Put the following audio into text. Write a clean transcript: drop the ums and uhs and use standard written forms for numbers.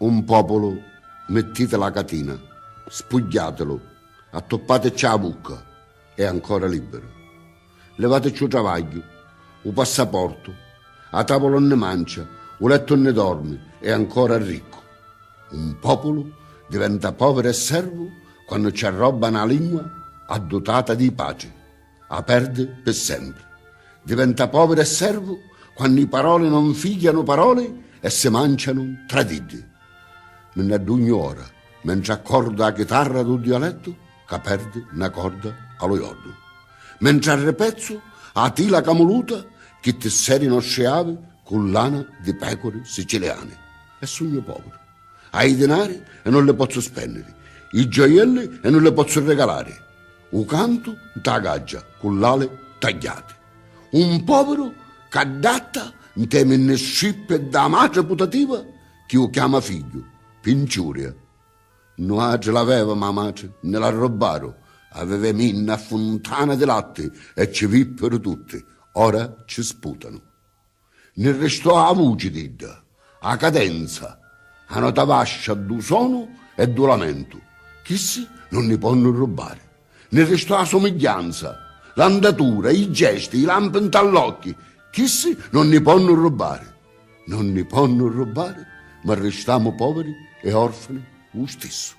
Un popolo, mettete la catina, spugliatelo, attoppateci la mucca, è ancora libero. Levateci il travaglio, il passaporto, a tavola ne mangia, il letto ne dorme, è ancora ricco. Un popolo diventa povero e servo quando ci arroba una lingua addotata di pace, la perde per sempre. Diventa povero e servo quando le parole non figliano parole e si mangiano traditi. Me ne ora, mentre accorda la chitarra del dialetto, che perde una corda allo iodio. Mentre al repezzo, a tila camoluta, che ti serino sceave con lana di pecore siciliane. E sogno povero. Hai i denari e non li posso spendere, i gioielli e non li posso regalare. Un canto da gaggia con l'ale tagliate. Un povero che adatta in temi scippe da madre putativa che lo chiama figlio, pinciuria. Non ce l'aveva ma madre, ne la rubarono. Aveva minna fontana di latte e ci vippero tutti. Ora ci sputano. Ne restò la voce didda, a cadenza, a nota vascia du suono e du lamento. Chissi non ne possono rubare. Ne restò la somiglianza, l'andatura, i gesti, i lampi all'occhio. Chissi non ne possono rubare. Non ne possono rubare, ma restiamo poveri e orfani lo stesso.